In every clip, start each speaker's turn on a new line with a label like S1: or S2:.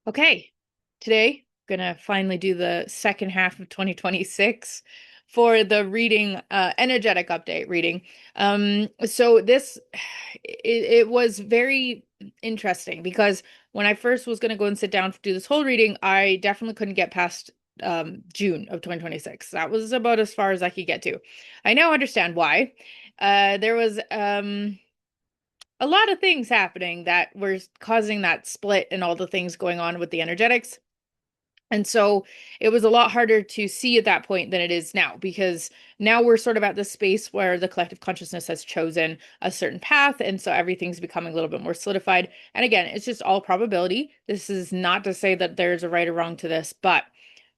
S1: Okay, today gonna finally do the second half of 2026 for the reading, energetic update reading. So this it was very interesting because when I first was gonna go and sit down to do this whole reading, I definitely couldn't get past June of 2026. That was about as far as I could get to. I now understand why. There was a lot of things happening that were causing that split and all the things going on with the energetics. And so it was a lot harder to see at that point than it is now, because now we're sort of at the space where the collective consciousness has chosen a certain path. And so everything's becoming a little bit more solidified. And again, it's just all probability. This is not to say that there's a right or wrong to this, but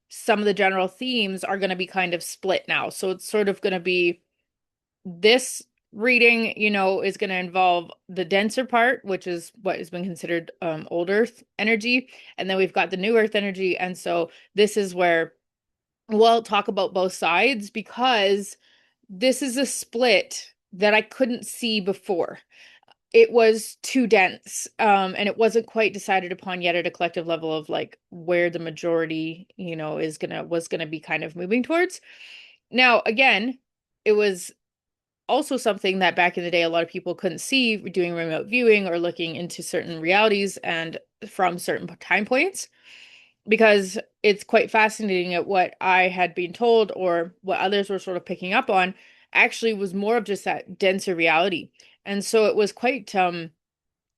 S1: some of the general themes are going to be kind of split now. So it's sort of going to be this reading, is going to involve the denser part, which is what has been considered old Earth energy. And then we've got the new Earth energy. And so this is where we'll talk about both sides because this is a split that I couldn't see before. It was too dense, and it wasn't quite decided upon yet at a collective level of like where the majority, was gonna be kind of moving towards. Now, again, it was also something that back in the day a lot of people couldn't see doing remote viewing or looking into certain realities and from certain time points, because it's quite fascinating at what I had been told or what others were sort of picking up on actually was more of just that denser reality. And so it was quite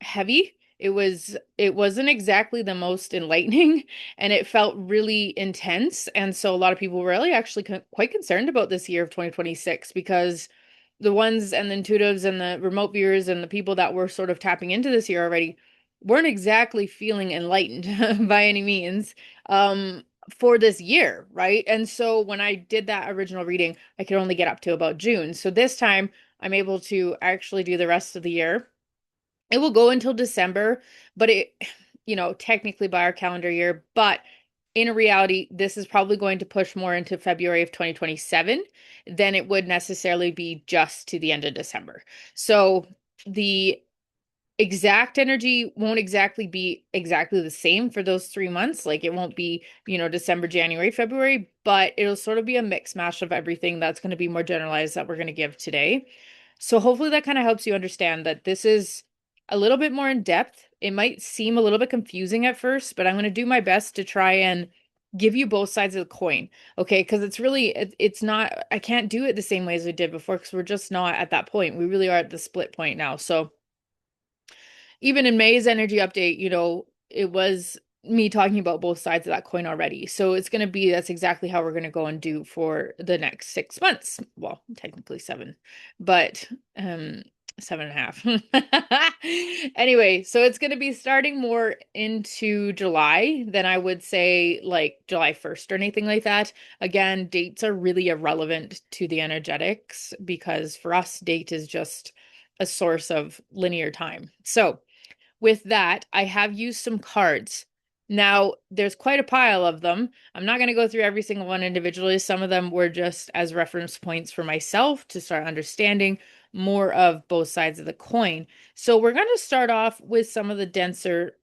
S1: heavy. It wasn't exactly the most enlightening and it felt really intense. And so a lot of people were really actually quite concerned about this year of 2026 because the ones and the intuitives and the remote viewers and the people that were sort of tapping into this year already weren't exactly feeling enlightened by any means for this year, right? And so when I did that original reading, I could only get up to about June. So this time I'm able to actually do the rest of the year. It will go until December, but technically by our calendar year, but in reality, this is probably going to push more into February of 2027 than it would necessarily be just to the end of December. So the exact energy won't exactly be exactly the same for those 3 months. Like it won't be, December, January, February, but it'll sort of be a mix mash of everything that's going to be more generalized that we're going to give today. So hopefully that kind of helps you understand that this is a little bit more in depth. It might seem a little bit confusing at first, but I'm going to do my best to try and give you both sides of the coin. Okay, because it's not, I can't do it the same way as we did before because we're just not at that point. We really are at the split point now. So even in May's energy update, it was me talking about both sides of that coin already. So it's going to be that's exactly how we're going to go and do for the next 6 months. Well, technically seven, but 7.5. Anyway, so it's going to be starting more into July than I would say like July 1st or anything like that. Again, dates are really irrelevant to the energetics because for us, date is just a source of linear time. So with that, I have used some cards. Now, there's quite a pile of them. I'm not going to go through every single one individually. Some of them were just as reference points for myself to start understanding more of both sides of the coin. So we're going to start off with some of the denser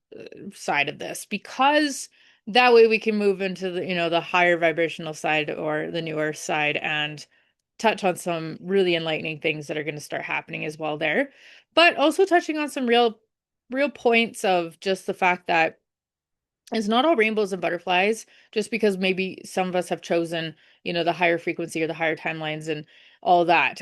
S1: side of this because that way we can move into the higher vibrational side or the newer side and touch on some really enlightening things that are going to start happening as well there, but also touching on some real points of just the fact that it's not all rainbows and butterflies just because maybe some of us have chosen, the higher frequency or the higher timelines and all that.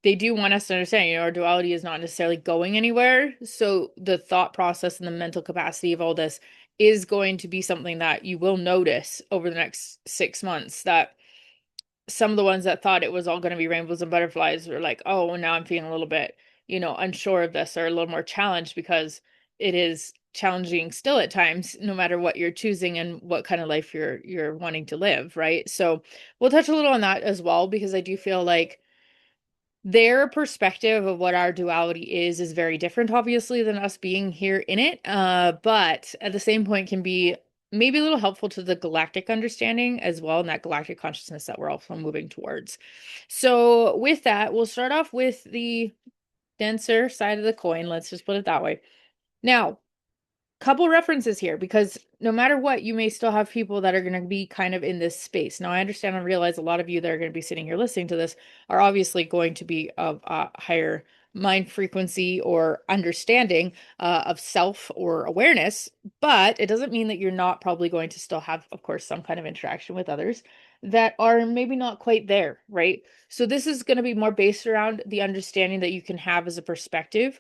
S1: They do want us to understand, our duality is not necessarily going anywhere. So the thought process and the mental capacity of all this is going to be something that you will notice over the next 6 months, that some of the ones that thought it was all going to be rainbows and butterflies were like, oh, well, now I'm feeling a little bit, unsure of this or a little more challenged because it is challenging still at times, no matter what you're choosing and what kind of life you're wanting to live, right? So we'll touch a little on that as well because I do feel like their perspective of what our duality is very different, obviously, than us being here in it. But at the same point can be maybe a little helpful to the galactic understanding as well, and that galactic consciousness that we're also moving towards. So with that, we'll start off with the denser side of the coin. Let's just put it that way. Now, couple references here because no matter what, you may still have people that are going to be kind of in this space. Now, I understand and realize a lot of you that are going to be sitting here listening to this are obviously going to be of a higher mind frequency or understanding of self or awareness, but it doesn't mean that you're not probably going to still have, of course, some kind of interaction with others that are maybe not quite there, right? So this is going to be more based around the understanding that you can have as a perspective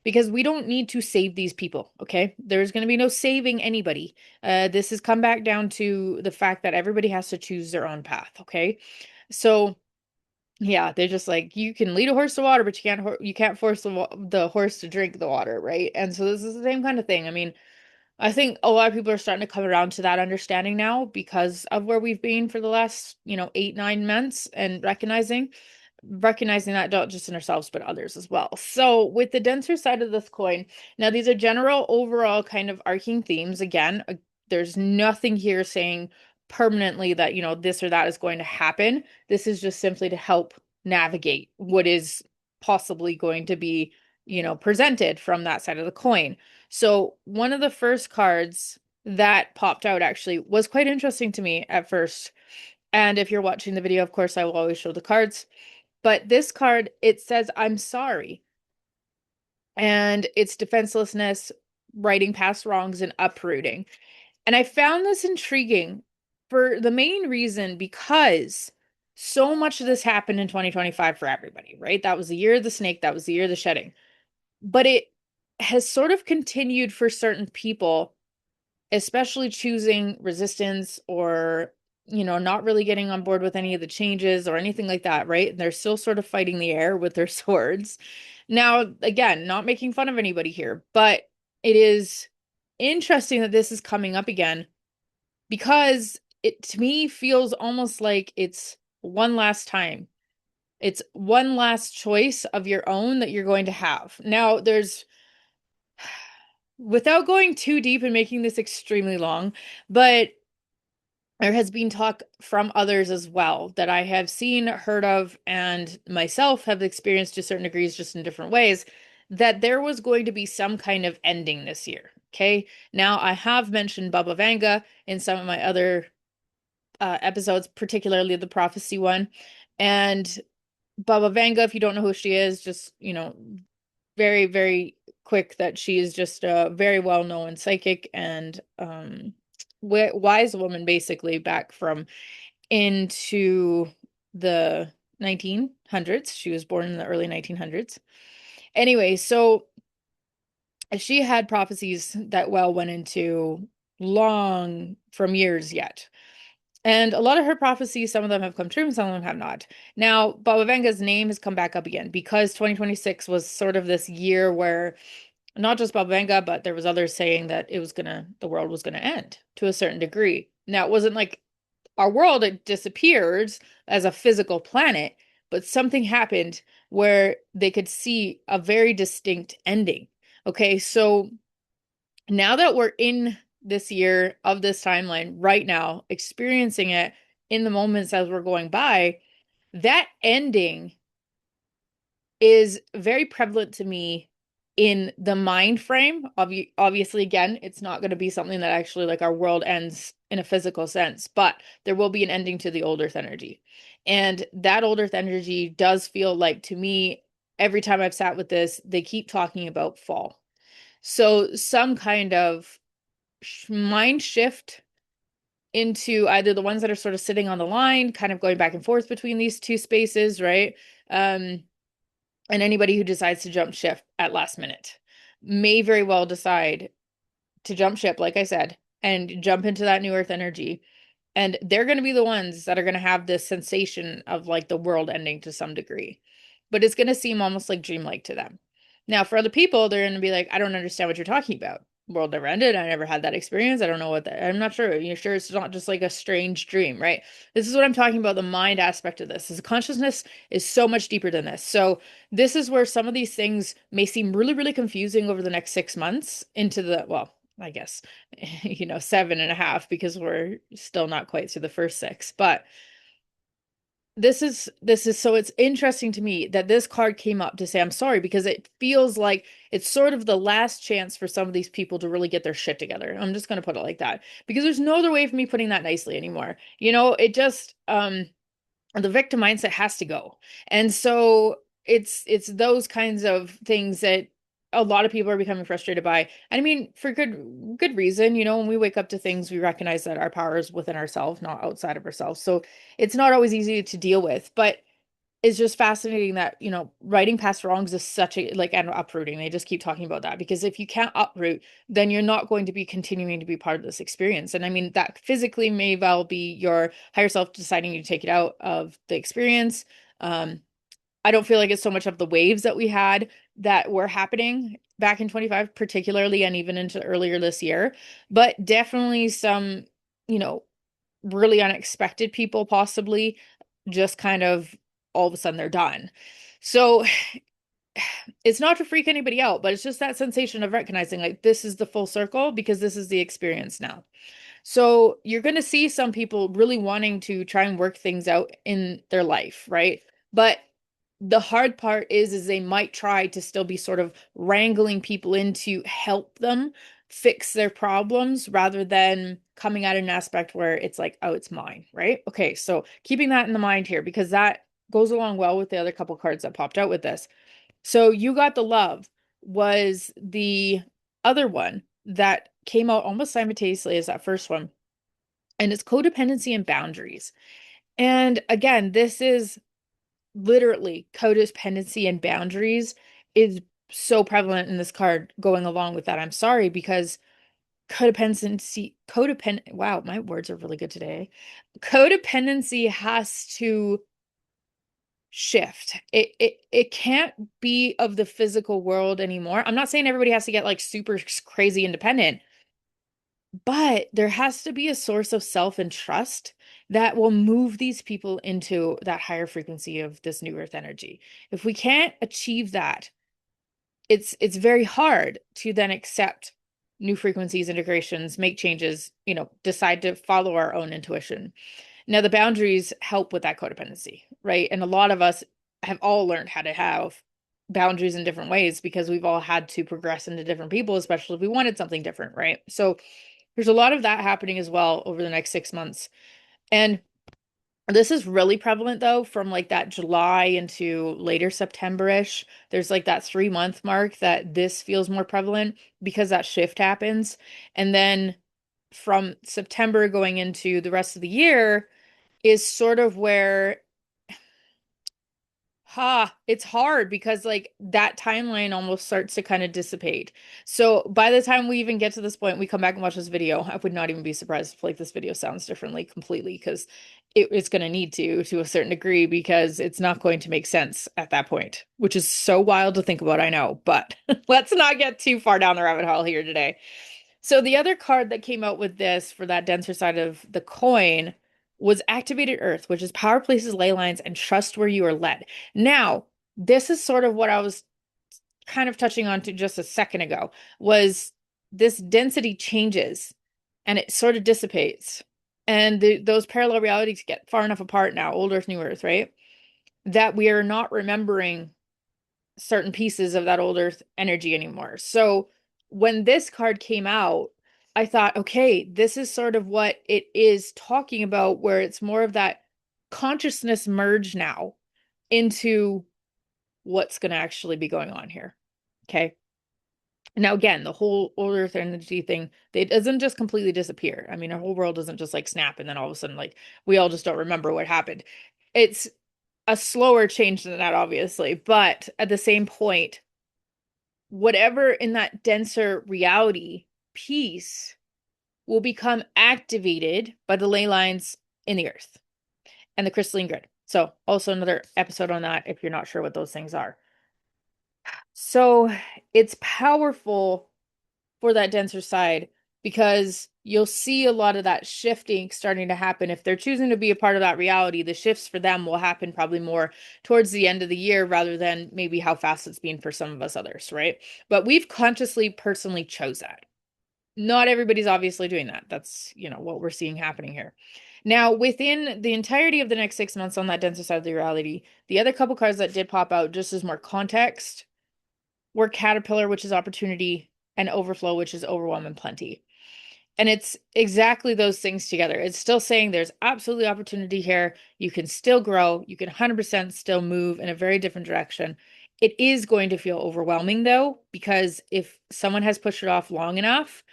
S1: because we don't need to save these people, okay? There's going to be no saving anybody. This has come back down to the fact that everybody has to choose their own path, okay? So yeah, they're just like you can lead a horse to water, but you can't force the horse to drink the water, right? And so this is the same kind of thing. I mean, I think a lot of people are starting to come around to that understanding now because of where we've been for the last, 8, 9 months and recognizing that not just in ourselves but others as well. So with the denser side of this coin, now these are general overall kind of arcing themes. Again, there's nothing here saying permanently that, this or that is going to happen. This is just simply to help navigate what is possibly going to be, presented from that side of the coin. So one of the first cards that popped out actually was quite interesting to me at first. And if you're watching the video, of course, I will always show the cards. But this card, it says, I'm sorry. And it's defenselessness, righting past wrongs, and uprooting. And I found this intriguing for the main reason because so much of this happened in 2025 for everybody, right? That was the year of the snake, that was the year of the shedding. But it has sort of continued for certain people, especially choosing resistance or not really getting on board with any of the changes or anything like that, right? They're still sort of fighting the air with their swords. Now, again, not making fun of anybody here, but it is interesting that this is coming up again because it to me feels almost like it's one last time. It's one last choice of your own that you're going to have. Now, without going too deep and making this extremely long, but there has been talk from others as well that I have seen, heard of, and myself have experienced to certain degrees, just in different ways, that there was going to be some kind of ending this year. Okay. Now, I have mentioned Baba Vanga in some of my other episodes, particularly the prophecy one. And Baba Vanga, if you don't know who she is, just, very, very quick that she is just a very well-known psychic and wise woman, basically, back from into the 1900s. She was born in the early 1900s. Anyway, so she had prophecies that went into long from years yet. And a lot of her prophecies, some of them have come true and some of them have not. Now, Baba Vanga's name has come back up again because 2026 was sort of this year where not just Baba Vanga, but there was others saying that the world was gonna end to a certain degree. Now, it wasn't like our world had disappeared as a physical planet, but something happened where they could see a very distinct ending. Okay, so now that we're in this year of this timeline right now, experiencing it in the moments as we're going by, that ending is very prevalent to me in the mind frame. Obviously, again, it's not going to be something that actually like our world ends in a physical sense, but there will be an ending to the old earth energy. And that old earth energy does feel like, to me, every time I've sat with this, they keep talking about fall. So some kind of mind shift into either the ones that are sort of sitting on the line, kind of going back and forth between these two spaces, right? And anybody who decides to jump ship at last minute may very well decide to jump ship, like I said, and jump into that new earth energy. And they're going to be the ones that are going to have this sensation of like the world ending to some degree. But it's going to seem almost like dreamlike to them. Now, for other people, they're going to be like, I don't understand what you're talking about. World never ended. I never had that experience. I don't know I'm not sure. You're sure it's not just like a strange dream, right? This is what I'm talking about. The mind aspect of this is consciousness is so much deeper than this. So this is where some of these things may seem really, really confusing over the next 6 months into well, I guess, 7.5, because we're still not quite through the first six. But this is so it's interesting to me that this card came up to say I'm sorry, because it feels like it's sort of the last chance for some of these people to really get their shit together. I'm just going to put it like that, because there's no other way of me putting that nicely anymore. It just the victim mindset has to go. And so it's those kinds of things that a lot of people are becoming frustrated by. And I mean, for good reason. When we wake up to things, we recognize that our power is within ourselves, not outside of ourselves. So it's not always easy to deal with, but it's just fascinating that, writing past wrongs is such a, like, and uprooting. They just keep talking about that, because if you can't uproot, then you're not going to be continuing to be part of this experience. And I mean, that physically may well be your higher self deciding to take it out of the experience. Um, I don't feel like it's so much of the waves that we had that were happening back in 25, particularly, and even into earlier this year, but definitely some, you know, really unexpected people possibly just kind of all of a sudden they're done. So it's not to freak anybody out, but it's just that sensation of recognizing, like, this is the full circle because this is the experience now. So you're going to see some people really wanting to try and work things out in their life, right? But the hard part is they might try to still be sort of wrangling people in to help them fix their problems rather than coming at an aspect where it's like, oh, it's mine, right? Okay, so keeping that in the mind here, because that goes along well with the other couple cards that popped out with this. So you got the love was the other one that came out almost simultaneously as that first one. And it's codependency and boundaries. And again, this is literally codependency and boundaries is so prevalent in this card going along with that. I'm sorry, because wow, my words are really good today. Codependency has to shift. It can't be of the physical world anymore. I'm not saying everybody has to get like super crazy independent, but there has to be a source of self and trust that will move these people into that higher frequency of this new earth energy. If we can't achieve that, it's very hard to then accept new frequencies, integrations, make changes, decide to follow our own intuition. Now, the boundaries help with that codependency, right? And a lot of us have all learned how to have boundaries in different ways because we've all had to progress into different people, especially if we wanted something different, right? So there's a lot of that happening as well over the next 6 months. And this is really prevalent though, from like that July into later September-ish. There's like that 3 month mark that this feels more prevalent because that shift happens. And then from September going into the rest of the year is sort of where it's hard because like that timeline almost starts to kind of dissipate. So by the time we even get to this point, we come back and watch this video. I would not even be surprised if like this video sounds differently completely, because it's going to need to a certain degree, because it's not going to make sense at that point, which is so wild to think about, I know, but let's not get too far down the rabbit hole here today. So the other card that came out with this for that denser side of the coin was Activated Earth, which is power places, ley lines, and trust where you are led. Now, this is sort of what I was kind of touching on to just a second ago, was this density changes and it sort of dissipates. And those parallel realities get far enough apart now, old Earth, new Earth, right? That we are not remembering certain pieces of that old earth energy anymore. So when this card came out, I thought, okay, this is sort of what it is talking about, where it's more of that consciousness merge now into what's going to actually be going on here. Okay. Now, again, the whole old earth energy thing, it doesn't just completely disappear. I mean, our whole world doesn't just like snap and then all of a sudden, like, we all just don't remember what happened. It's a slower change than that, obviously, but at the same point, whatever in that denser reality piece will become activated by the ley lines in the earth and the crystalline grid. So also another episode on that if you're not sure what those things are. So it's powerful for that denser side because you'll see a lot of that shifting starting to happen. If they're choosing to be a part of that reality, the shifts for them will happen probably more towards the end of the year rather than maybe how fast it's been for some of us others, right? But we've consciously, personally chose that. Not everybody's obviously doing that. That's, what we're seeing happening here. Now, within the entirety of the next 6 months on that denser side of the reality, the other couple cards that did pop out just as more context were Caterpillar, which is opportunity, and Overflow, which is overwhelm and plenty. And it's exactly those things together. It's still saying there's absolutely opportunity here. You can still grow. You can 100% still move in a very different direction. It is going to feel overwhelming though, because if someone has pushed it off long enough,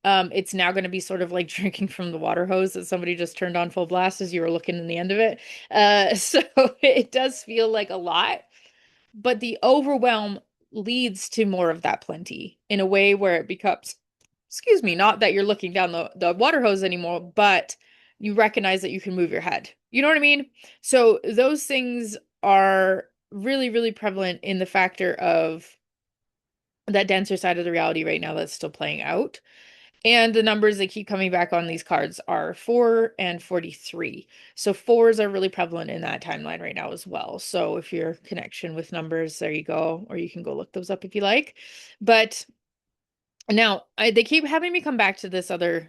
S1: it's now going to be sort of like drinking from the water hose that somebody just turned on full blast as you were looking in the end of it. So it does feel like a lot, but the overwhelm leads to more of that plenty in a way where it becomes, excuse me, not that you're looking down the water hose anymore, but you recognize that you can move your head. You know what I mean? So those things are really, really prevalent in the factor of that denser side of the reality right now that's still playing out. And the numbers that keep coming back on these cards are 4 and 43. So fours are really prevalent in that timeline right now as well. So if your connection with numbers, there you go. Or you can go look those up if you like. But now they keep having me come back to this other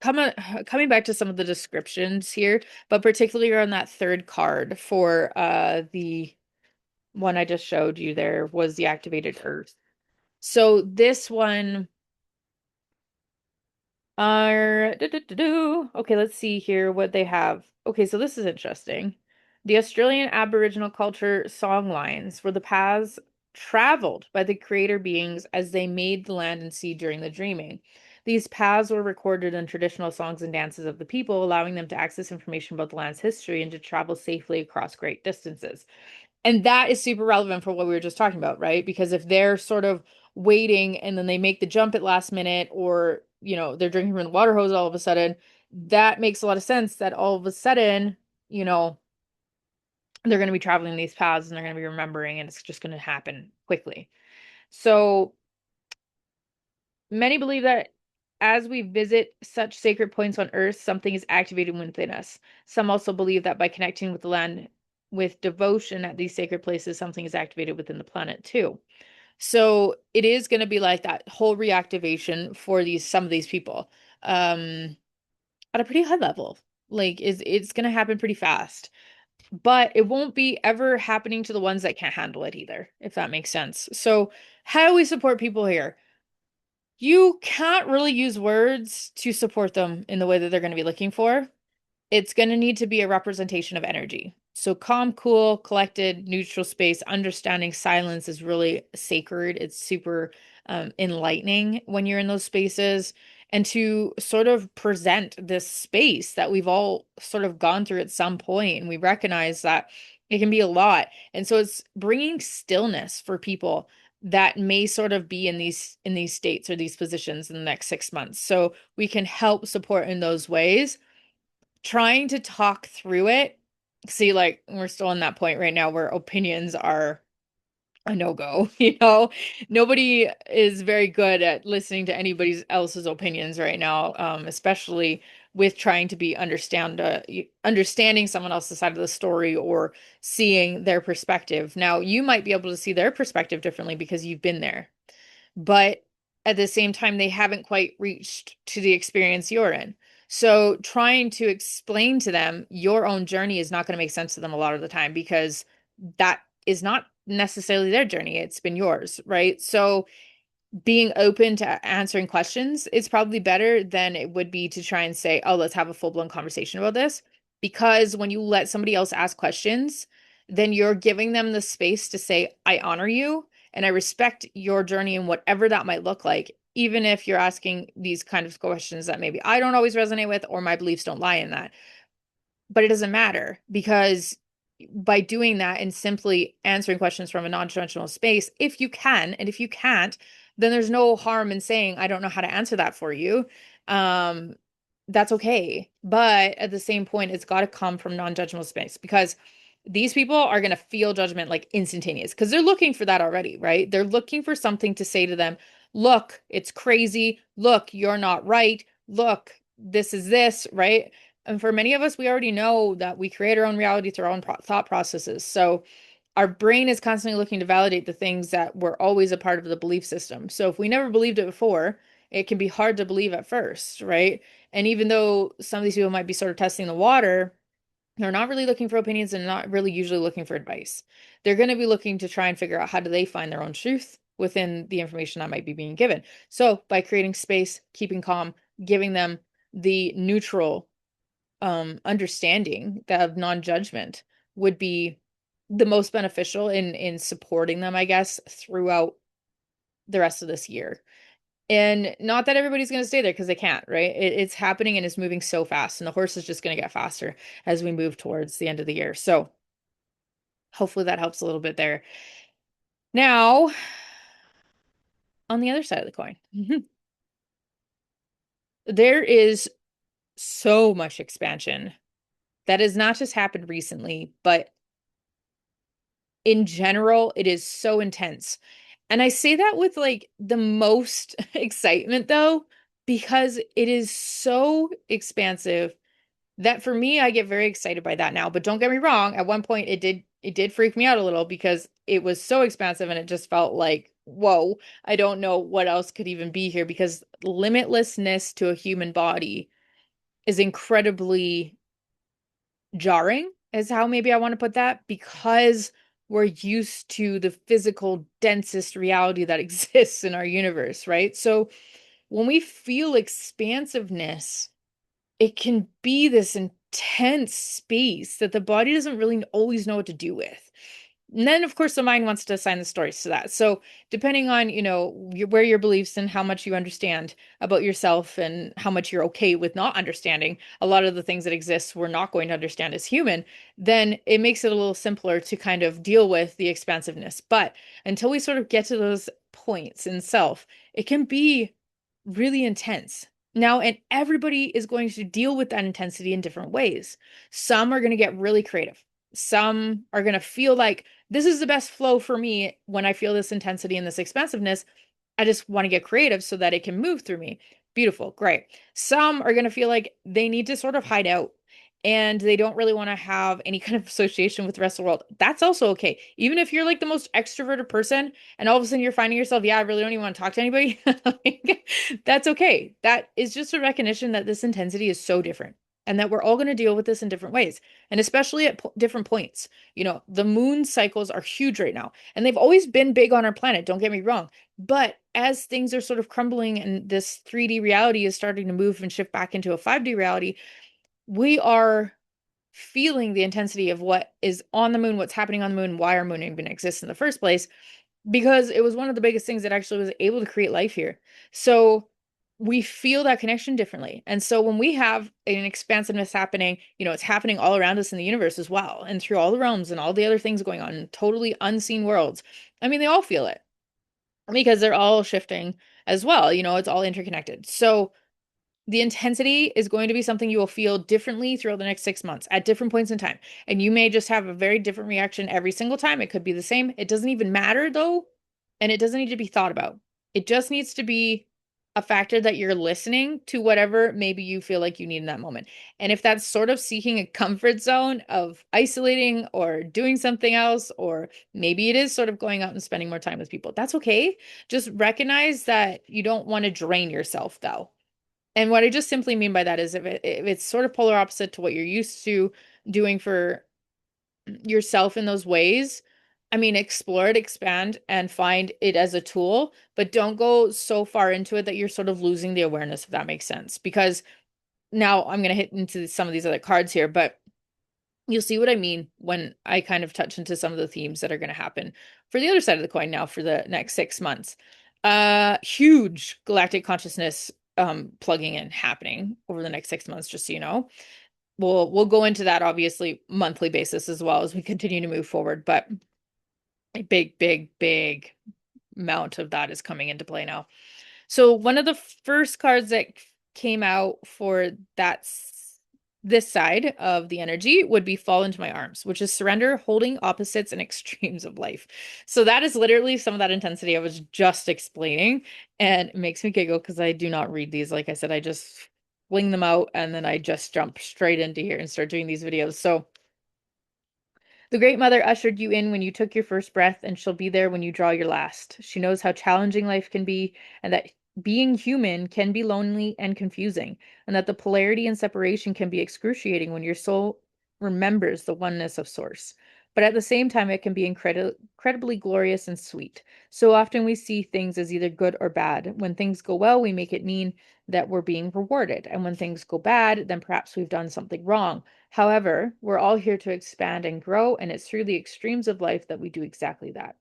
S1: coming back to some of the descriptions here, but particularly on that third card for the one I just showed you there was the activated earth. So this one are okay, let's see here what they have. Okay, so this is interesting. The Australian Aboriginal culture song lines were the paths traveled by the creator beings as they made the land and sea during the dreaming. These paths were recorded in traditional songs and dances of the people, allowing them to access information about the land's history and to travel safely across great distances. And that is super relevant for what we were just talking about, right? Because if they're sort of waiting and then they make the jump at last minute, or, they're drinking from the water hose all of a sudden, that makes a lot of sense that all of a sudden, you know, they're going to be traveling these paths and they're going to be remembering, and it's just going to happen quickly. So many believe that as we visit such sacred points on earth, something is activated within us. Some also believe that by connecting with the land with devotion at these sacred places, something is activated within the planet too. So it is going to be like that whole reactivation for some of these people at a pretty high level. Like it's going to happen pretty fast. But it won't be ever happening to the ones that can't handle it either, if that makes sense. So how do we support people here? You can't really use words to support them in the way that they're going to be looking for. It's going to need to be a representation of energy. So calm, cool, collected, neutral space, understanding silence is really sacred. It's super enlightening when you're in those spaces. And to sort of present this space that we've all sort of gone through at some point, and we recognize that it can be a lot. And so it's bringing stillness for people that may sort of be in these states or these positions in the next 6 months. So we can help support in those ways, trying to talk through it. See, like we're still in that point right now where opinions are a no-go, Nobody is very good at listening to anybody else's opinions right now, especially with trying to be understanding someone else's side of the story or seeing their perspective. Now, you might be able to see their perspective differently because you've been there, but at the same time, they haven't quite reached to the experience you're in. So trying to explain to them your own journey is not going to make sense to them a lot of the time because that is not necessarily their journey. It's been yours, right? So being open to answering questions is probably better than it would be to try and say, oh, let's have a full-blown conversation about this. Because when you let somebody else ask questions, then you're giving them the space to say, I honor you and I respect your journey and whatever that might look like, even if you're asking these kind of questions that maybe I don't always resonate with or my beliefs don't lie in that. But it doesn't matter because by doing that and simply answering questions from a non-judgmental space, if you can, and if you can't, then there's no harm in saying, I don't know how to answer that for you. That's okay. But at the same point, it's got to come from non-judgmental space because these people are going to feel judgment like instantaneous because they're looking for that already, right? They're looking for something to say to them. Look, it's crazy. Look, you're not right. Look, this is this, right? And for many of us, we already know that we create our own reality through our own thought processes. So our brain is constantly looking to validate the things that were always a part of the belief system. So if we never believed it before, it can be hard to believe at first, right? And even though some of these people might be sort of testing the water, they're not really looking for opinions and not really usually looking for advice. They're going to be looking to try and figure out how do they find their own truth within the information that might be being given. So by creating space, keeping calm, giving them the neutral understanding that of non-judgment would be the most beneficial in supporting them, I guess, throughout the rest of this year. And not that everybody's going to stay there because they can't, right? It's happening and it's moving so fast, and the horse is just going to get faster as we move towards the end of the year. So hopefully that helps a little bit there. Now, on the other side of the coin, there is so much expansion that has not just happened recently, but in general, it is so intense. And I say that with like the most excitement though, because it is so expansive that for me, I get very excited by that now. But don't get me wrong, at one point it did freak me out a little because it was so expansive and it just felt like, whoa, I don't know what else could even be here because limitlessness to a human body is incredibly jarring, is how maybe I want to put that, because we're used to the physical, densest reality that exists in our universe, right? So when we feel expansiveness, it can be this intense space that the body doesn't really always know what to do with. And then, of course, the mind wants to assign the stories to that. So, depending on, where your beliefs and how much you understand about yourself and how much you're okay with not understanding a lot of the things that exist, we're not going to understand as human, then it makes it a little simpler to kind of deal with the expansiveness. But until we sort of get to those points in self, it can be really intense. Now, and everybody is going to deal with that intensity in different ways. Some are going to get really creative. Some are going to feel like this is the best flow for me when I feel this intensity and this expansiveness. I just want to get creative so that it can move through me. Beautiful, great. Some are going to feel like they need to sort of hide out and they don't really want to have any kind of association with the rest of the world. That's also okay. Even if you're like the most extroverted person and all of a sudden you're finding yourself, yeah, I really don't even want to talk to anybody, like, that's okay. That is just a recognition that this intensity is so different and that we're all going to deal with this in different ways. And especially at different points. The moon cycles are huge right now, and they've always been big on our planet, don't get me wrong. But as things are sort of crumbling and this 3D reality is starting to move and shift back into a 5D reality, we are feeling the intensity of what is on the moon, what's happening on the moon, why our moon even exists in the first place, because it was one of the biggest things that actually was able to create life here. So we feel that connection differently. And so when we have an expansiveness happening, it's happening all around us in the universe as well, and through all the realms and all the other things going on in totally unseen worlds. I mean, they all feel it because they're all shifting as well. It's all interconnected. So the intensity is going to be something you will feel differently throughout the next 6 months at different points in time. And you may just have a very different reaction every single time. It could be the same. It doesn't even matter though. And it doesn't need to be thought about. It just needs to be a factor that you're listening to whatever maybe you feel like you need in that moment. And if that's sort of seeking a comfort zone of isolating or doing something else, or maybe it is sort of going out and spending more time with people, that's okay. Just recognize that you don't want to drain yourself though. And what I just simply mean by that is if it's sort of polar opposite to what you're used to doing for yourself in those ways, I mean, explore it, expand, and find it as a tool, but don't go so far into it that you're sort of losing the awareness, if that makes sense. Because now I'm going to hit into some of these other cards here, but you'll see what I mean when I kind of touch into some of the themes that are going to happen for the other side of the coin now for the next 6 months. Huge galactic consciousness plugging in happening over the next 6 months, just so you know. We'll go into that obviously monthly basis as well as we continue to move forward, but a big amount of that is coming into play now. So one of the first cards that came out for this side of the energy would be Fall into My Arms, which is surrender, holding opposites and extremes of life. So that is literally some of that intensity I was just explaining, and it makes me giggle because I do not read these. Like I said, I just fling them out and then I just jump straight into here and start doing these videos. So the Great Mother ushered you in when you took your first breath, and she'll be there when you draw your last. She knows how challenging life can be, and that being human can be lonely and confusing, and that the polarity and separation can be excruciating when your soul remembers the oneness of Source. But at the same time, it can be incredibly glorious and sweet. So often we see things as either good or bad. When things go well, we make it mean that we're being rewarded. And when things go bad, then perhaps we've done something wrong. However, we're all here to expand and grow, and it's through the extremes of life that we do exactly that.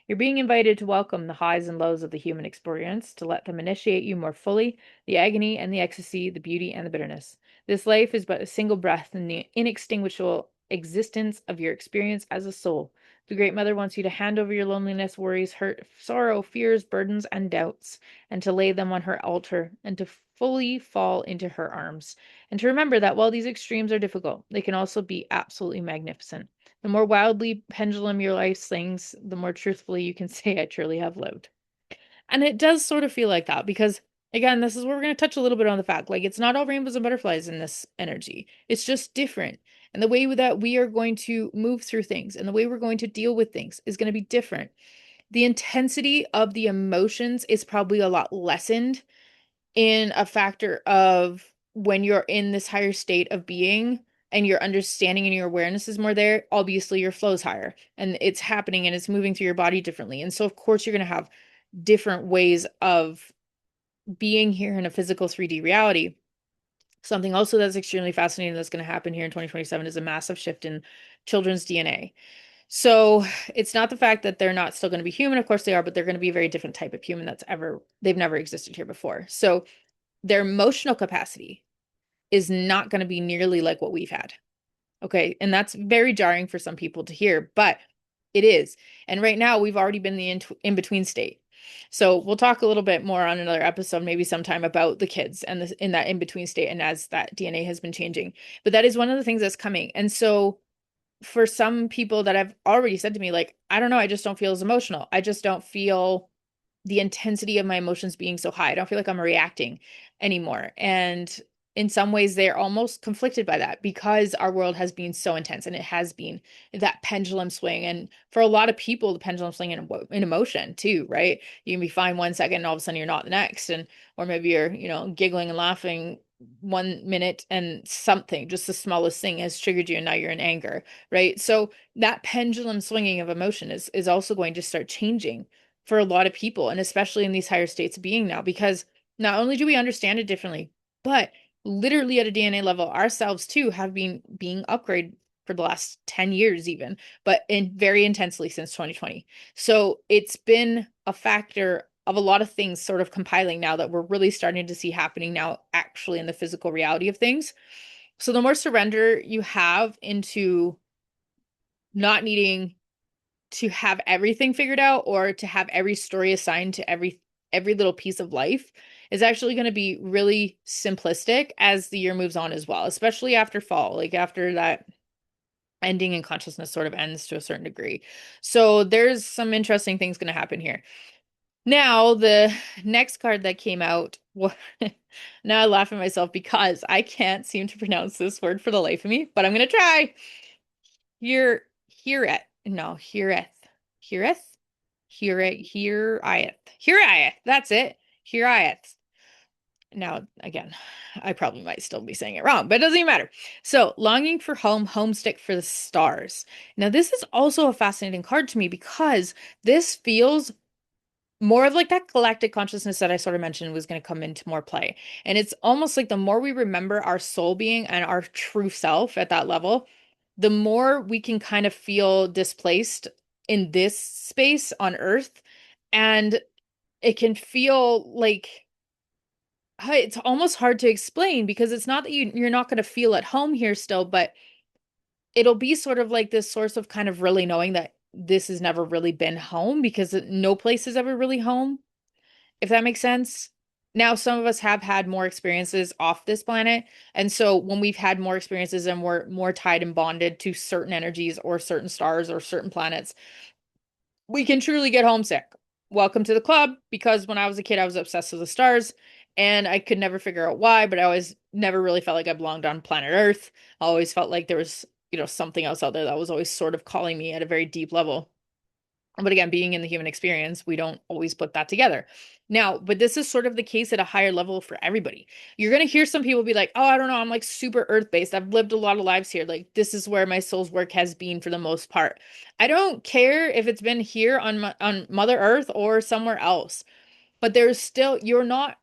S1: You're being invited to welcome the highs and lows of the human experience, to let them initiate you more fully, the agony and the ecstasy, the beauty and the bitterness. This life is but a single breath in the inextinguishable existence of your experience as a soul. The Great Mother wants you to hand over your loneliness, worries, hurt, sorrow, fears, burdens, and doubts, and to lay them on her altar, and to fully fall into her arms. And to remember that while these extremes are difficult, they can also be absolutely magnificent. The more wildly pendulum your life swings, the more truthfully you can say, I truly have lived. And it does sort of feel like that because, again, this is where we're going to touch a little bit on the fact like it's not all rainbows and butterflies in this energy, it's just different. And the way that we are going to move through things and the way we're going to deal with things is going to be different. The intensity of the emotions is probably a lot lessened in a factor of when you're in this higher state of being and your understanding and your awareness is more there, obviously your flow's higher and it's happening and it's moving through your body differently. And so, of course, you're going to have different ways of being here in a physical 3D reality. Something also that's extremely fascinating that's going to happen here in 2027 is a massive shift in children's DNA. So it's not the fact that they're not still going to be human. Of course they are, but they're going to be a very different type of human they've never existed here before. So their emotional capacity is not going to be nearly like what we've had. Okay. And that's very jarring for some people to hear, but it is. And right now, we've already been the in between state. So we'll talk a little bit more on another episode, maybe sometime about the kids and in that in between state and as that DNA has been changing. But that is one of the things that's coming. And so for some people that have already said to me, like, I don't know, I just don't feel as emotional. I just don't feel the intensity of my emotions being so high. I don't feel like I'm reacting anymore. And in some ways, they're almost conflicted by that because our world has been so intense and it has been that pendulum swing. And for a lot of people, the pendulum swing in emotion too, right? You can be fine 1 second and all of a sudden you're not the next. And, or maybe you're, giggling and laughing 1 minute and something, just the smallest thing has triggered you and now you're in anger, right? So that pendulum swinging of emotion is also going to start changing for a lot of people, and especially in these higher states of being now, because not only do we understand it differently, but literally at a DNA level, ourselves too have been being upgraded for the last 10 years even, but in very intensely since 2020. So it's been a factor of a lot of things sort of compiling now that we're really starting to see happening now actually in the physical reality of things. So the more surrender you have into not needing to have everything figured out or to have every story assigned to every little piece of life is actually going to be really simplistic as the year moves on as well, especially after fall, like after that ending in consciousness sort of ends to a certain degree. So there's some interesting things going to happen here. Now, the next card that came out, now I laugh at myself because I can't seem to pronounce this word for the life of me, but I'm going to try. Heareth. No, heareth. Heareth? Heareth. That's it. Heareth. Now, again, I probably might still be saying it wrong, but it doesn't even matter. So, longing for home, homesick for the stars. Now, this is also a fascinating card to me because this feels more of like that galactic consciousness that I sort of mentioned was going to come into more play. And it's almost like the more we remember our soul being and our true self at that level, the more we can kind of feel displaced in this space on Earth. And it can feel like it's almost hard to explain because it's not that you're not going to feel at home here still, but it'll be sort of like this source of kind of really knowing that this has never really been home because no place is ever really home, if that makes sense. Now, some of us have had more experiences off this planet. And so when we've had more experiences and we're more tied and bonded to certain energies or certain stars or certain planets, we can truly get homesick. Welcome to the club, because when I was a kid, I was obsessed with the stars and I could never figure out why, but I always never really felt like I belonged on planet Earth. I always felt like there was, something else out there that was always sort of calling me at a very deep level. But again, being in the human experience, we don't always put that together. Now, but this is sort of the case at a higher level for everybody. You're going to hear some people be like, oh, I don't know, I'm like super earth-based. I've lived a lot of lives here. Like, this is where my soul's work has been for the most part. I don't care if it's been here on Mother Earth or somewhere else, but there's still, you're not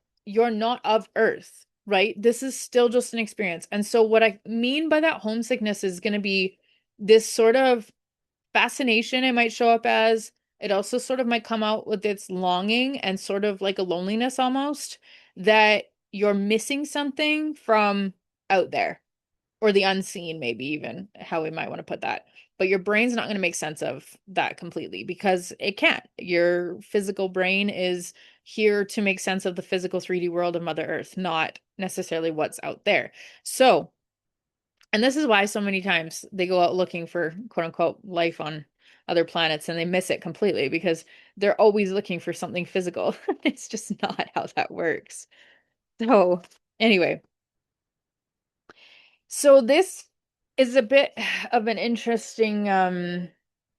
S1: of Earth, right? This is still just an experience. And so what I mean by that homesickness is going to be this sort of fascination it might show up as. It also sort of might come out with its longing and sort of like a loneliness almost, that you're missing something from out there, or the unseen, maybe even how we might want to put that. But your brain's not going to make sense of that completely because it can't. Your physical brain is here to make sense of the physical 3D world of Mother Earth, not necessarily what's out there. So, and this is why so many times they go out looking for quote unquote life on other planets and they miss it completely because they're always looking for something physical. It's just not how that works. So, anyway, so this is a bit of an interesting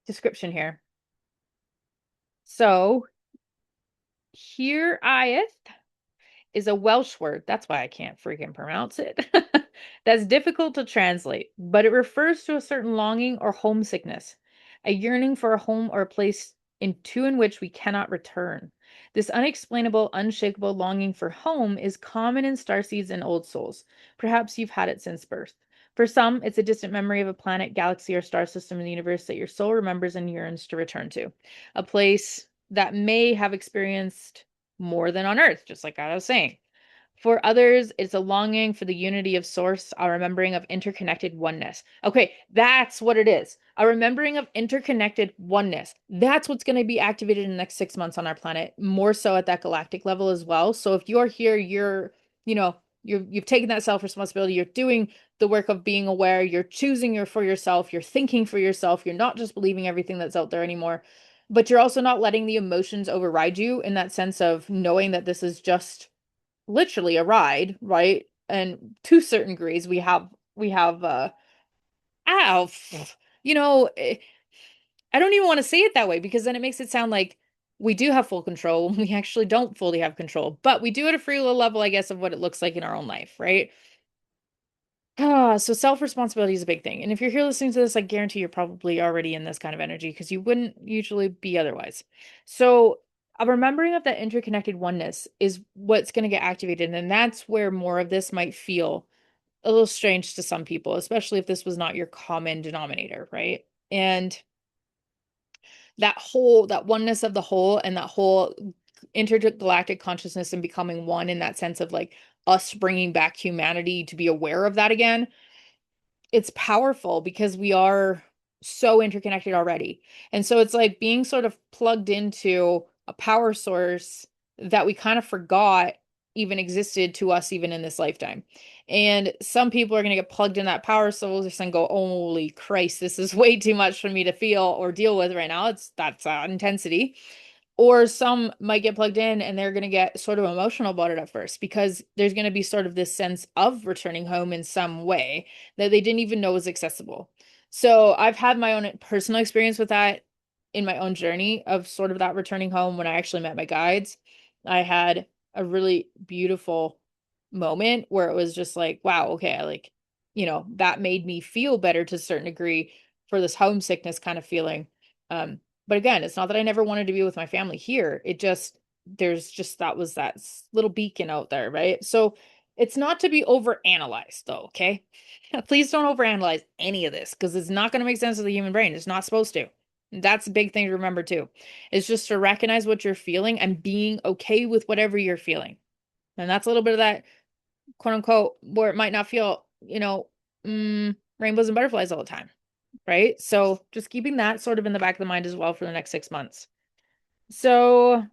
S1: description here. So, here Ieth is a Welsh word. That's why I can't freaking pronounce it. That's difficult to translate, but it refers to a certain longing or homesickness, a yearning for a home or a place in which we cannot return. This unexplainable, unshakable longing for home is common in starseeds and old souls. Perhaps you've had it since birth. For some, it's a distant memory of a planet, galaxy, or star system in the universe that your soul remembers and yearns to return to. A place that may have experienced more than on Earth, just like I was saying. For others, it's a longing for the unity of source, a remembering of interconnected oneness. Okay, that's what it is. A remembering of interconnected oneness. That's what's going to be activated in the next 6 months on our planet, more so at that galactic level as well. So if you're here, you know, you've taken that self-responsibility, you're doing the work of being aware, you're choosing for yourself, you're thinking for yourself, you're not just believing everything that's out there anymore, but you're also not letting the emotions override you in that sense of knowing that this is just literally a ride, right? And to certain degrees, we have ow, you know, I don't even want to say it that way because then it makes it sound like we do have full control when we actually don't fully have control, but we do at a free will level, I guess, of what it looks like in our own life, right? So self-responsibility is a big thing. And if you're here listening to this, I guarantee you're probably already in this kind of energy because you wouldn't usually be otherwise. So a remembering of that interconnected oneness is what's going to get activated. And that's where more of this might feel a little strange to some people, especially if this was not your common denominator, right? And that oneness of the whole and that whole intergalactic consciousness and becoming one in that sense of like us bringing back humanity to be aware of that again, it's powerful because we are so interconnected already. And so it's like being sort of plugged into a power source that we kind of forgot even existed to us even in this lifetime. And some people are going to get plugged in that power source and go, "Holy Christ, this is way too much for me to feel or deal with right now." That's intensity. Or some might get plugged in and they're going to get sort of emotional about it at first because there's going to be sort of this sense of returning home in some way that they didn't even know was accessible. So I've had my own personal experience with that in my own journey of sort of that returning home when I actually met my guides. I had a really beautiful moment where it was just like, wow, okay, I like, that made me feel better to a certain degree for this homesickness kind of feeling. But again, it's not that I never wanted to be with my family here. It just, there's just, that was that little beacon out there, right? So it's not to be overanalyzed though, okay? Please don't overanalyze any of this because it's not going to make sense to the human brain. It's not supposed to. That's a big thing to remember too. It's just to recognize what you're feeling and being okay with whatever you're feeling. And that's a little bit of that quote unquote, where it might not feel, rainbows and butterflies all the time, right? So just keeping that sort of in the back of the mind as well for the next 6 months. So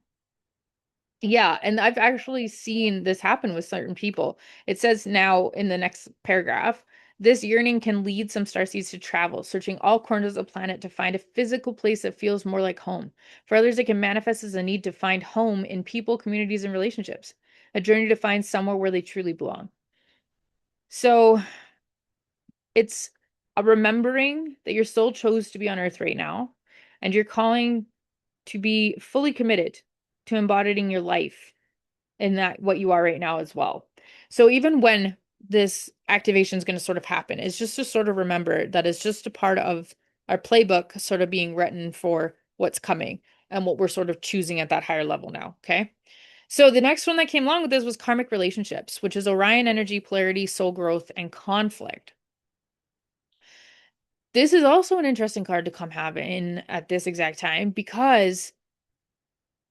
S1: yeah, and I've actually seen this happen with certain people. It says now in the next paragraph, this yearning can lead some starseeds to travel, searching all corners of the planet to find a physical place that feels more like home. For others, it can manifest as a need to find home in people, communities, and relationships, a journey to find somewhere where they truly belong. So it's a remembering that your soul chose to be on earth right now, and you're calling to be fully committed to embodying your life in that what you are right now as well. So even when this activation is going to sort of happen, it's just to sort of remember that it's just a part of our playbook sort of being written for what's coming and what we're sort of choosing at that higher level now. Okay. So the next one that came along with this was karmic relationships, which is Orion energy, polarity, soul growth, and conflict. This is also an interesting card to come have in at this exact time because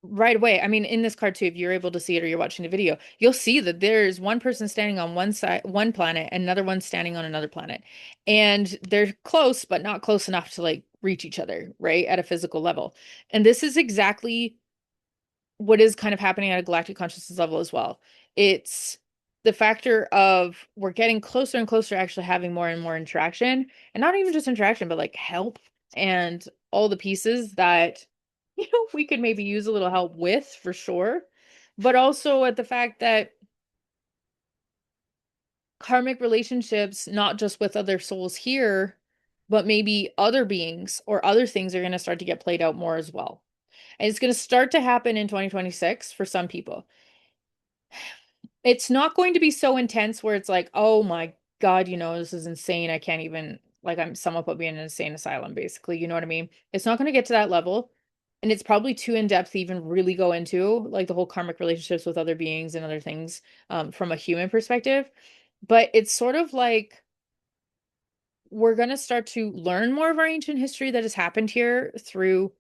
S1: right away, I mean, in this card too, if you're able to see it or you're watching the video, you'll see that there's one person standing on one side, one planet, and another one standing on another planet. And they're close, but not close enough to like reach each other, right? At a physical level. And this is exactly what is kind of happening at a galactic consciousness level as well. It's the factor of we're getting closer and closer, actually having more and more interaction, and not even just interaction, but like help and all the pieces that, we could maybe use a little help with for sure. But also at the fact that karmic relationships, not just with other souls here, but maybe other beings or other things are going to start to get played out more as well. And it's going to start to happen in 2026 for some people. It's not going to be so intense where it's like, oh my God, this is insane. I can't even, like, I'm someone put me in an insane asylum, basically. You know what I mean? It's not going to get to that level. And it's probably too in depth to even really go into like the whole karmic relationships with other beings and other things from a human perspective. But it's sort of like we're going to start to learn more of our ancient history that has happened here through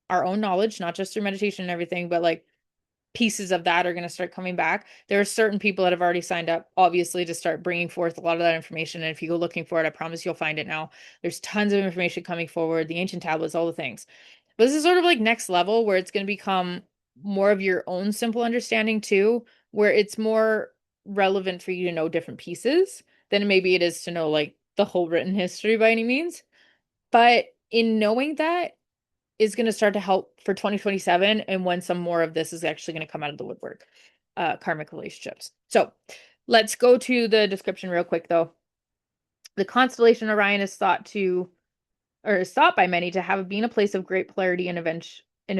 S1: our own knowledge, not just through meditation and everything, but like pieces of that are going to start coming back. There are certain people that have already signed up, obviously, to start bringing forth a lot of that information. And if you go looking for it, I promise you'll find it now. There's tons of information coming forward, the ancient tablets, all the things. But this is sort of like next level where it's going to become more of your own simple understanding too, where it's more relevant for you to know different pieces than maybe it is to know like the whole written history by any means. But in knowing that, is going to start to help for 2027 and when some more of this is actually going to come out of the woodwork, karmic relationships. So let's go to the description real quick though. The constellation Orion is thought by many to have been a place of great polarity and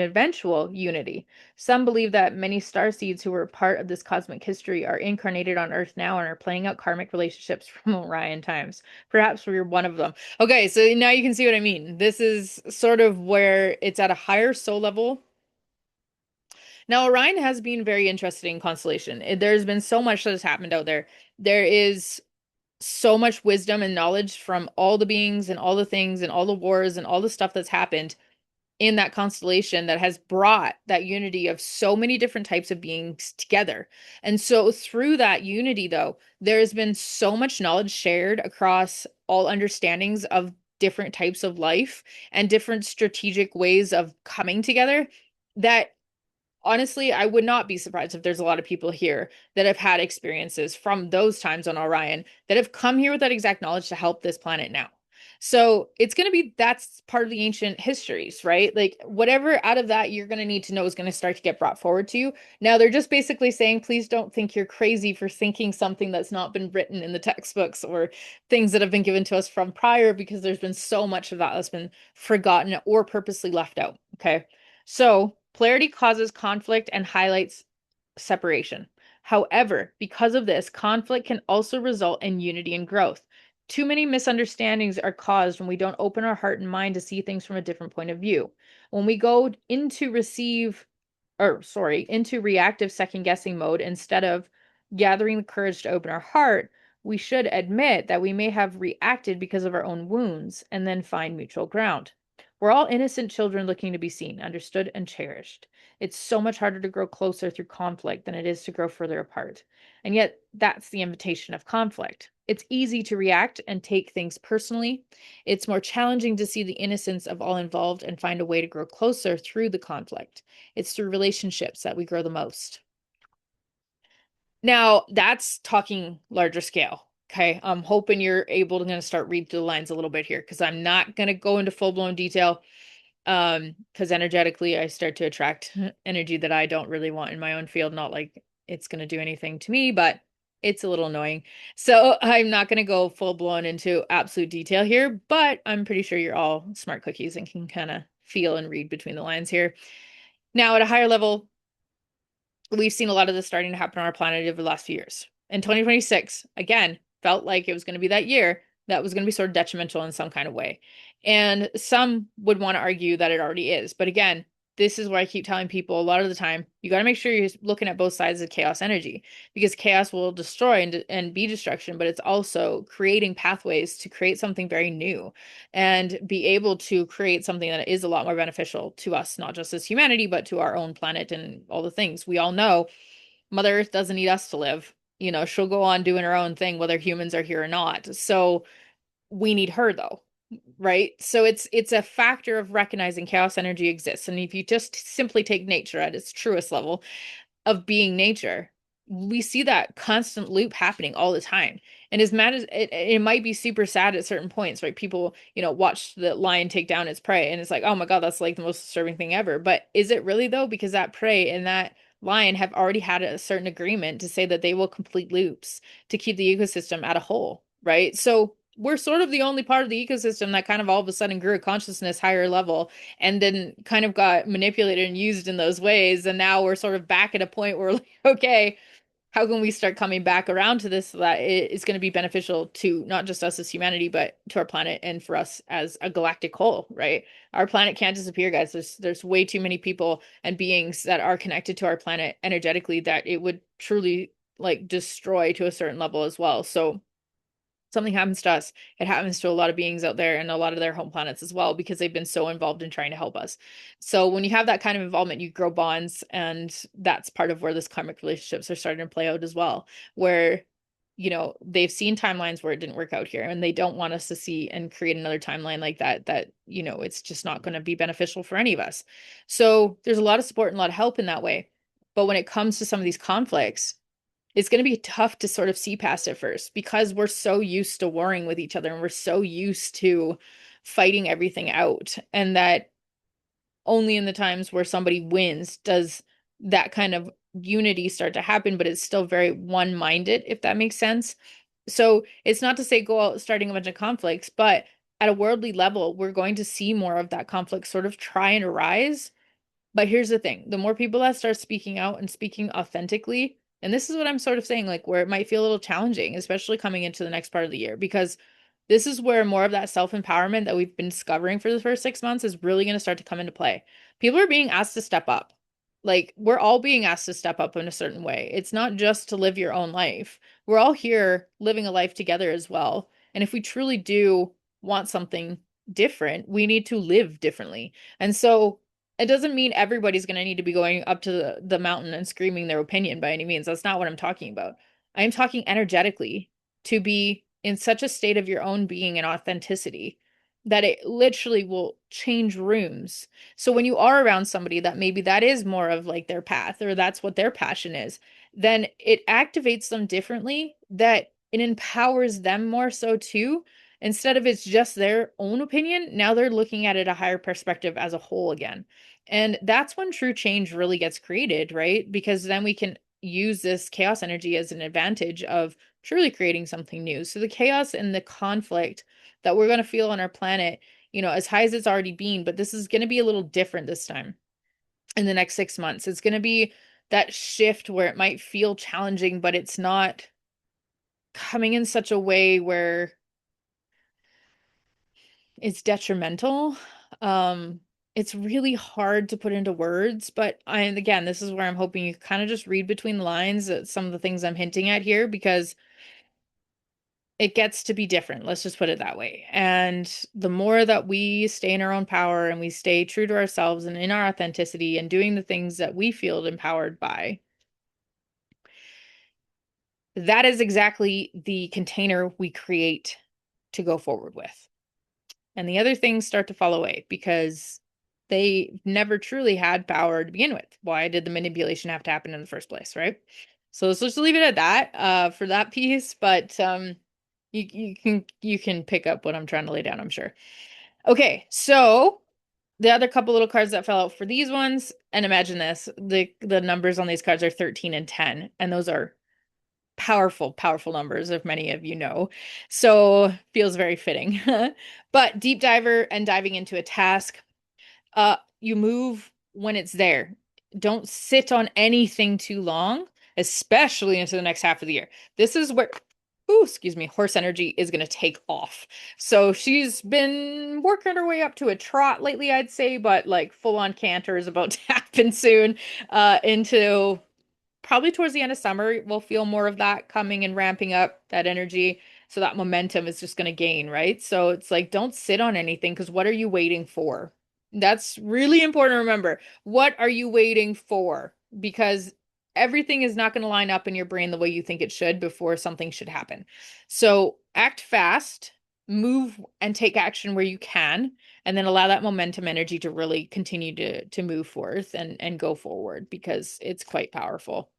S1: eventual unity. Some believe that many star seeds who were part of this cosmic history are incarnated on Earth now and are playing out karmic relationships from Orion times. Perhaps we're one of them. Okay, so now you can see what I mean. This is sort of where it's at a higher soul level. Now, Orion has been very interesting constellation. There's been so much that has happened out there. There is so much wisdom and knowledge from all the beings and all the things and all the wars and all the stuff that's happened in that constellation that has brought that unity of so many different types of beings together. And so through that unity, though, there has been so much knowledge shared across all understandings of different types of life and different strategic ways of coming together that honestly, I would not be surprised if there's a lot of people here that have had experiences from those times on Orion that have come here with that exact knowledge to help this planet now. So it's going to be that's part of the ancient histories, right? Like whatever out of that you're going to need to know is going to start to get brought forward to you. Now they're just basically saying, please don't think you're crazy for thinking something that's not been written in the textbooks or things that have been given to us from prior, because there's been so much of that that's been forgotten or purposely left out. Okay. So polarity causes conflict and highlights separation. However, because of this, conflict can also result in unity and growth. Too many misunderstandings are caused when we don't open our heart and mind to see things from a different point of view. When we go into reactive second guessing mode instead of gathering the courage to open our heart, we should admit that we may have reacted because of our own wounds and then find mutual ground. We're all innocent children looking to be seen, understood, and cherished. It's so much harder to grow closer through conflict than it is to grow further apart. And yet, that's the invitation of conflict. It's easy to react and take things personally. It's more challenging to see the innocence of all involved and find a way to grow closer through the conflict. It's through relationships that we grow the most. Now, that's talking larger scale. Okay. I'm hoping you're able to start read through the lines a little bit here because I'm not going to go into full-blown detail because energetically I start to attract energy that I don't really want in my own field. Not like it's going to do anything to me, but it's a little annoying. So I'm not going to go full-blown into absolute detail here, but I'm pretty sure you're all smart cookies and can kind of feel and read between the lines here. Now, at a higher level, we've seen a lot of this starting to happen on our planet over the last few years. And 2026, again, felt like it was going to be that year that was going to be sort of detrimental in some kind of way. And some would want to argue that it already is. But again, this is where I keep telling people a lot of the time, you got to make sure you're looking at both sides of chaos energy, because chaos will destroy and be destruction, but it's also creating pathways to create something very new and be able to create something that is a lot more beneficial to us, not just as humanity, but to our own planet and all the things. We all know Mother Earth doesn't need us to live. You know, she'll go on doing her own thing, whether humans are here or not. So we need her though, right? So it's a factor of recognizing chaos energy exists. And if you just simply take nature at its truest level, of being nature, we see that constant loop happening all the time. And as mad as it might be super sad at certain points, right? People, watch the lion take down its prey and it's like, oh my God, that's like the most disturbing thing ever. But is it really though? Because that prey and that lion have already had a certain agreement to say that they will complete loops to keep the ecosystem at a whole, right? So we're sort of the only part of the ecosystem that kind of all of a sudden grew a consciousness higher level and then kind of got manipulated and used in those ways. And now we're sort of back at a point where, like, okay, how can we start coming back around to this so that it is going to be beneficial to not just us as humanity, but to our planet and for us as a galactic whole, right? Our planet can't disappear, guys. There's way too many people and beings that are connected to our planet energetically that it would truly like destroy to a certain level as well. So something happens to us, it happens to a lot of beings out there and a lot of their home planets as well, because they've been so involved in trying to help us. So when you have that kind of involvement, you grow bonds, and that's part of where this karmic relationships are starting to play out as well, where they've seen timelines where it didn't work out here, and they don't want us to see and create another timeline like that it's just not going to be beneficial for any of us. So there's a lot of support and a lot of help in that way. But when it comes to some of these conflicts, it's going to be tough to sort of see past it first, because we're so used to warring with each other and we're so used to fighting everything out. And that only in the times where somebody wins does that kind of unity start to happen, but it's still very one-minded, if that makes sense. So it's not to say go out starting a bunch of conflicts, but at a worldly level, we're going to see more of that conflict sort of try and arise. But here's the thing, the more people that start speaking out and speaking authentically, and this is what I'm sort of saying, like where it might feel a little challenging, especially coming into the next part of the year, because this is where more of that self-empowerment that we've been discovering for the first 6 months is really going to start to come into play. People are being asked to step up. Like we're all being asked to step up in a certain way. It's not just to live your own life. We're all here living a life together as well. And if we truly do want something different, we need to live differently. And so it doesn't mean everybody's going to need to be going up to the mountain and screaming their opinion by any means. That's not what I'm talking about. I'm talking energetically, to be in such a state of your own being and authenticity that it literally will change rooms. So when you are around somebody that maybe that is more of like their path, or that's what their passion is, then it activates them differently, that it empowers them more so too. Instead of it's just their own opinion, now they're looking at it a higher perspective as a whole again. And that's when true change really gets created, right? Because then we can use this chaos energy as an advantage of truly creating something new. So the chaos and the conflict that we're going to feel on our planet, as high as it's already been, but this is going to be a little different this time in the next 6 months. It's going to be that shift where it might feel challenging, but it's not coming in such a way where it's detrimental. It's really hard to put into words, but again, this is where I'm hoping you kind of just read between the lines at some of the things I'm hinting at here, because it gets to be different. Let's just put it that way. And the more that we stay in our own power and we stay true to ourselves and in our authenticity and doing the things that we feel empowered by, that is exactly the container we create to go forward with. And the other things start to fall away because they never truly had power to begin with. Why did the manipulation have to happen in the first place, right? So let's just leave it at that for that piece. But you can pick up what I'm trying to lay down, I'm sure. Okay, so the other couple little cards that fell out for these ones, and imagine this, the numbers on these cards are 13 and 10, and those are powerful, powerful numbers, if many of you know. So feels very fitting. But deep diver and diving into a task, you move when it's there. Don't sit on anything too long, especially into the next half of the year. This is where, ooh, excuse me, horse energy is going to take off. So she's been working her way up to a trot lately, I'd say, but like full on canter is about to happen soon, into probably towards the end of summer, we'll feel more of that coming and ramping up that energy. So that momentum is just going to gain, right? So it's like, don't sit on anything because what are you waiting for? That's really important to remember. What are you waiting for? Because everything is not going to line up in your brain the way you think it should before something should happen. So act fast, move and take action where you can, and then allow that momentum energy to really continue to move forth and go forward because it's quite powerful.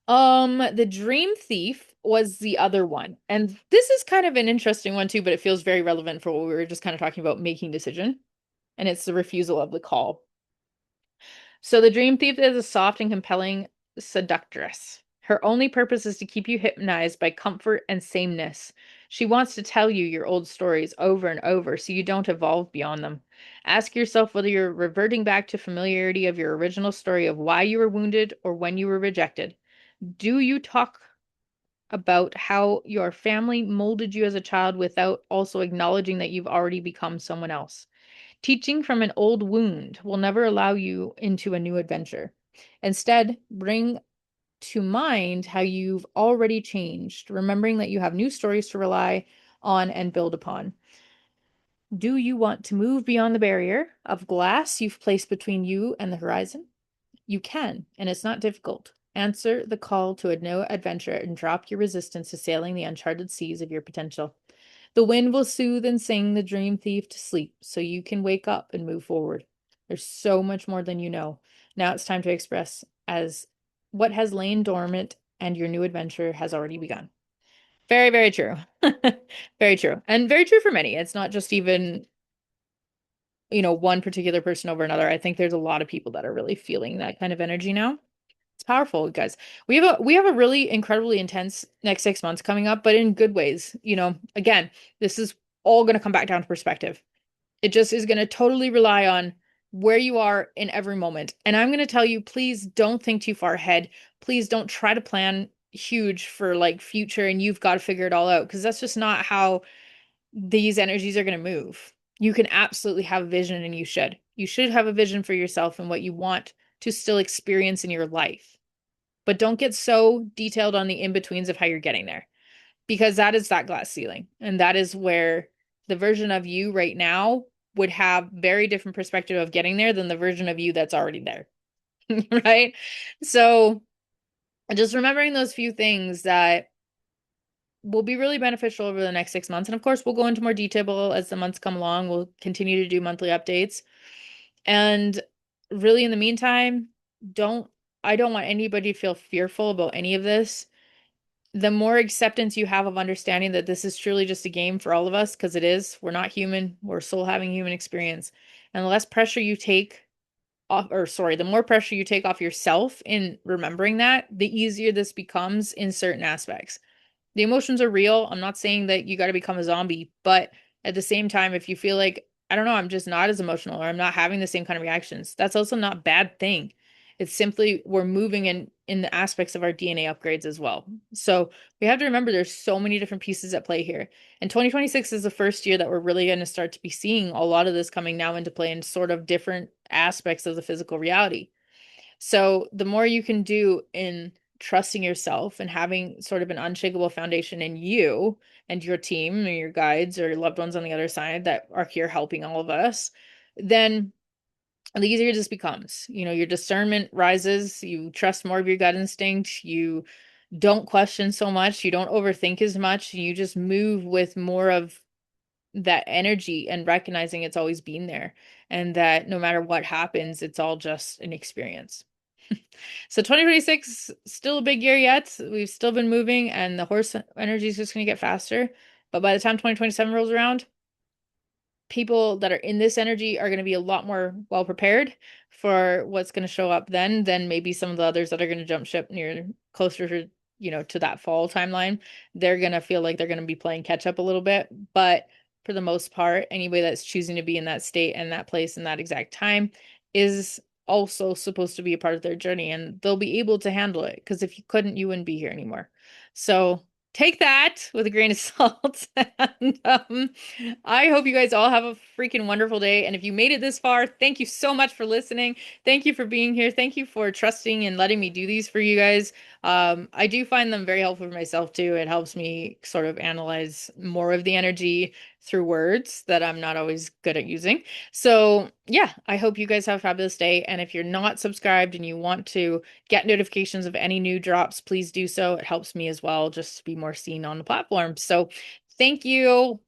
S1: The Dream Thief was the other one. And this is kind of an interesting one too, but it feels very relevant for what we were just kind of talking about, making decision. And it's the refusal of the call. So the Dream Thief is a soft and compelling seductress. Her only purpose is to keep you hypnotized by comfort and sameness. She wants to tell you your old stories over and over so you don't evolve beyond them. Ask yourself whether you're reverting back to familiarity of your original story of why you were wounded or when you were rejected. Do you talk about how your family molded you as a child without also acknowledging that you've already become someone else? Teaching from an old wound will never allow you into a new adventure. Instead, bring to mind how you've already changed, remembering that you have new stories to rely on and build upon. Do you want to move beyond the barrier of glass you've placed between you and the horizon? You can, and it's not difficult. Answer the call to a new adventure and drop your resistance to sailing the uncharted seas of your potential. The wind will soothe and sing the dream thief to sleep so you can wake up and move forward. There's so much more than you know. Now it's time to express as what has lain dormant and your new adventure has already begun. Very, very true. Very true. And very true for many. It's not just even, one particular person over another. I think there's a lot of people that are really feeling that kind of energy now. It's powerful, guys. We have a really incredibly intense next 6 months coming up, but in good ways. Again, this is all going to come back down to perspective. It just is going to totally rely on where you are in every moment. And I'm going to tell you, please don't think too far ahead. Please don't try to plan huge for like future and you've got to figure it all out because that's just not how these energies are going to move. You can absolutely have a vision and you should. You should have a vision for yourself and what you want to still experience in your life. But don't get so detailed on the in-betweens of how you're getting there because that is that glass ceiling. And that is where the version of you right now would have very different perspective of getting there than the version of you that's already there. Right? So just remembering those few things that will be really beneficial over the next 6 months. And of course, we'll go into more detail as the months come along. We'll continue to do monthly updates. And really, in the meantime, don't I don't want anybody to feel fearful about any of this. The more acceptance you have of understanding that this is truly just a game for all of us, because it is, we're not human, we're soul having human experience. And the less pressure you take off, or sorry, the more pressure you take off yourself in remembering that, the easier this becomes in certain aspects. The emotions are real. I'm not saying that you got to become a zombie, but at the same time, if you feel like, I don't know, I'm just not as emotional or I'm not having the same kind of reactions, that's also not a bad thing. It's simply we're moving in the aspects of our DNA upgrades as well. So we have to remember there's so many different pieces at play here. And 2026 is the first year that we're really going to start to be seeing a lot of this coming now into play in sort of different aspects of the physical reality. So the more you can do in trusting yourself and having sort of an unshakable foundation in you and your team or your guides or your loved ones on the other side that are here helping all of us, then the easier this becomes. Your discernment rises, you trust more of your gut instinct, you don't question so much, you don't overthink as much, you just move with more of that energy and recognizing it's always been there and that no matter what happens, it's all just an experience. So 2026, still a big year yet. We've still been moving and the horse energy is just going to get faster. But by the time 2027 rolls around, people that are in this energy are going to be a lot more well prepared for what's going to show up then than maybe some of the others that are going to jump ship near closer to, to that fall timeline. They're going to feel like they're going to be playing catch up a little bit. But for the most part, anybody that's choosing to be in that state and that place and that exact time is also supposed to be a part of their journey, and they'll be able to handle it. Because if you couldn't, you wouldn't be here anymore. So take that with a grain of salt. And I hope you guys all have a freaking wonderful day. And if you made it this far, thank you so much for listening. Thank you for being here. Thank you for trusting and letting me do these for you guys. I do find them very helpful for myself too. It helps me sort of analyze more of the energy through words that I'm not always good at using. So, yeah, I hope you guys have a fabulous day. And if you're not subscribed and you want to get notifications of any new drops, please do so. It helps me as well just to be more seen on the platform. So, thank you.